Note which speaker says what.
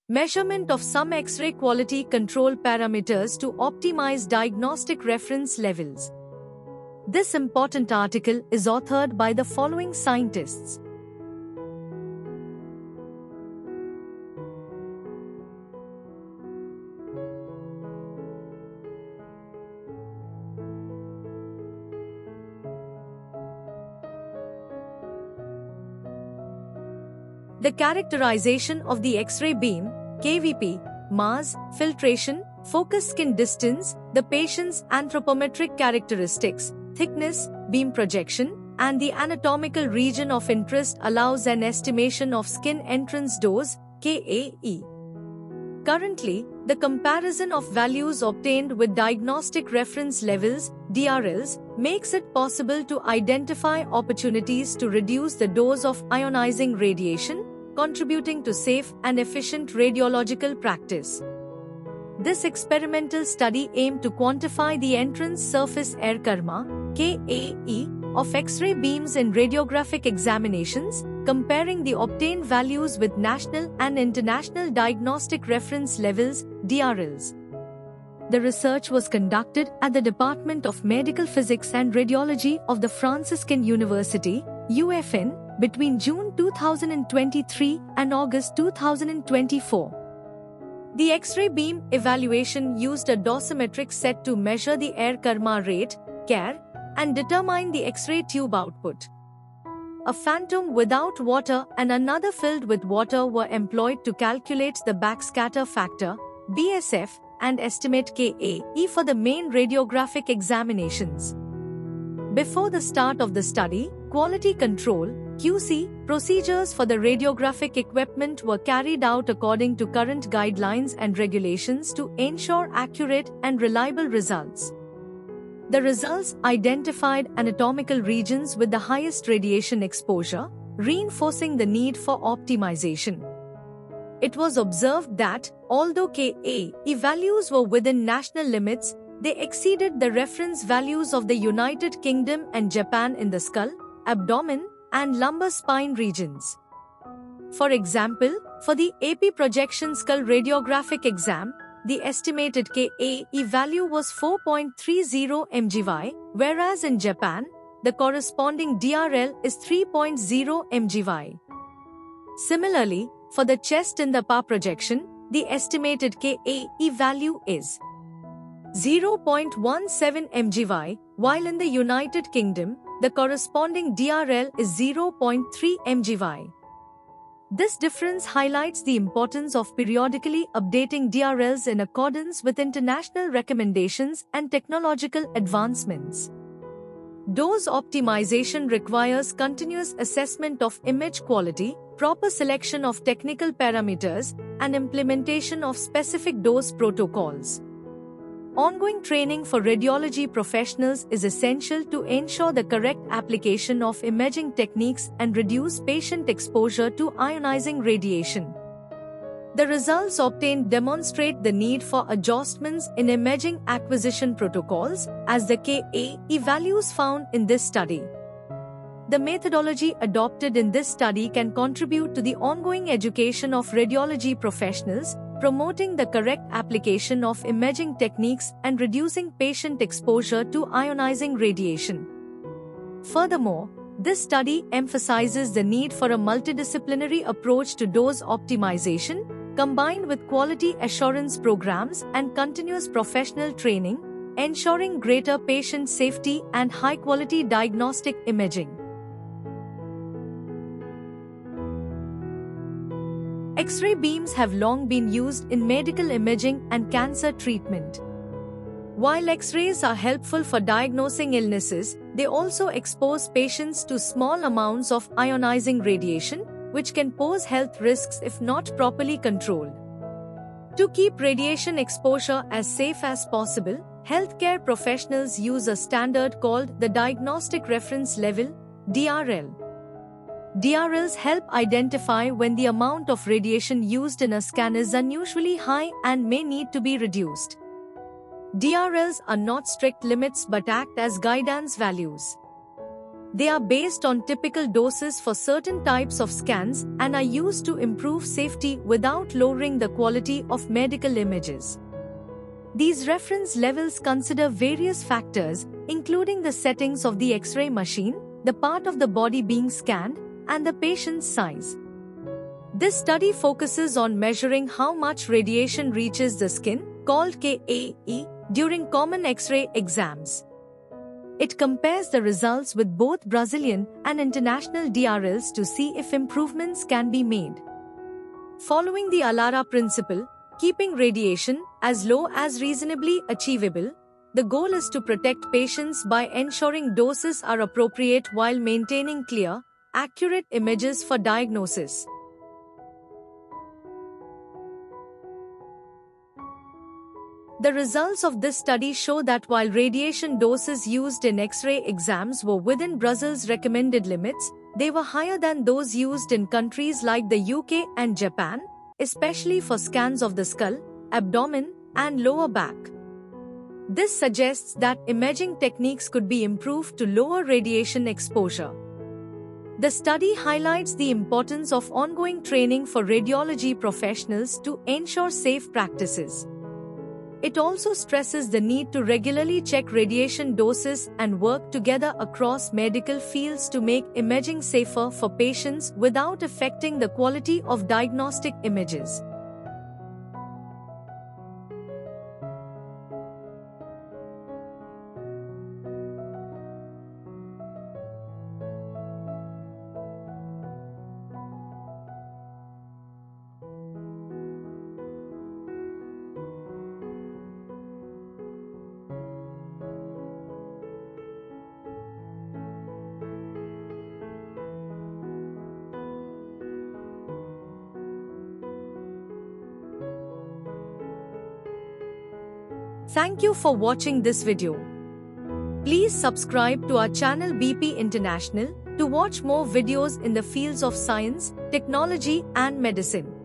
Speaker 1: Measurement of some X-ray quality control parameters to optimize diagnostic reference levels. This important article is authored by the following scientists. The characterization of the X-ray beam, KVP, mass, filtration, focus skin distance, the patient's anthropometric characteristics, thickness, beam projection, and the anatomical region of interest allows an estimation of skin entrance dose, KAE. Currently, the comparison of values obtained with diagnostic reference levels, DRLs, makes it possible to identify opportunities to reduce the dose of ionizing radiation, contributing to safe and efficient radiological practice. This experimental study aimed to quantify the entrance surface air karma, KAE, of X-ray beams in radiographic examinations, comparing the obtained values with national and international diagnostic reference levels, DRLs. The research was conducted at the Department of Medical Physics and Radiology of the Franciscan University, UFN, between June 2023 and August 2024. The X-ray beam evaluation used a dosimetric set to measure the air karma rate, KARE, and determine the X-ray tube output. A phantom without water and another filled with water were employed to calculate the backscatter factor, BSF, and estimate KAE for the main radiographic examinations. Before the start of the study, quality control, QC, procedures for the radiographic equipment were carried out according to current guidelines and regulations to ensure accurate and reliable results. The results identified anatomical regions with the highest radiation exposure, reinforcing the need for optimization. It was observed that, although KAE values were within national limits, they exceeded the reference values of the United Kingdom and Japan in the skull, abdomen, and lumbar spine regions. For example, for the AP projection skull radiographic exam, the estimated KAE value was 4.30 mgy, whereas in Japan, the corresponding DRL is 3.0 mgy. Similarly, for the chest in the PA projection, the estimated KAE value is 0.17 mgy, while in the United Kingdom, the corresponding DRL is 0.3 mgy. This difference highlights the importance of periodically updating DRLs in accordance with international recommendations and technological advancements. Dose optimization requires continuous assessment of image quality, proper selection of technical parameters, and implementation of specific dose protocols. Ongoing training for radiology professionals is essential to ensure the correct application of imaging techniques and reduce patient exposure to ionizing radiation. The results obtained demonstrate the need for adjustments in imaging acquisition protocols, as the KAE values found in this study. The methodology adopted in this study can contribute to the ongoing education of radiology professionals, promoting the correct application of imaging techniques and reducing patient exposure to ionizing radiation. Furthermore, this study emphasizes the need for a multidisciplinary approach to dose optimization, combined with quality assurance programs and continuous professional training, ensuring greater patient safety and high-quality diagnostic imaging. X-ray beams have long been used in medical imaging and cancer treatment. While X-rays are helpful for diagnosing illnesses, they also expose patients to small amounts of ionizing radiation, which can pose health risks if not properly controlled. To keep radiation exposure as safe as possible, healthcare professionals use a standard called the Diagnostic Reference Level, DRL. DRLs help identify when the amount of radiation used in a scan is unusually high and may need to be reduced. DRLs are not strict limits but act as guidance values. They are based on typical doses for certain types of scans and are used to improve safety without lowering the quality of medical images. These reference levels consider various factors, including the settings of the X-ray machine, the part of the body being scanned, and the patient's size. This study focuses on measuring how much radiation reaches the skin, called KAE, during common X-ray exams. It compares the results with both Brazilian and international DRLs to see if improvements can be made. Following the ALARA principle, keeping radiation as low as reasonably achievable, the goal is to protect patients by ensuring doses are appropriate while maintaining clear, accurate images for diagnosis. The results of this study show that while radiation doses used in X-ray exams were within Brazil's recommended limits, they were higher than those used in countries like the UK and Japan, especially for scans of the skull, abdomen, and lower back. This suggests that imaging techniques could be improved to lower radiation exposure. The study highlights the importance of ongoing training for radiology professionals to ensure safe practices. It also stresses the need to regularly check radiation doses and work together across medical fields to make imaging safer for patients without affecting the quality of diagnostic images. Thank you for watching this video. Please subscribe to our channel BP International to watch more videos in the fields of science, technology, and medicine.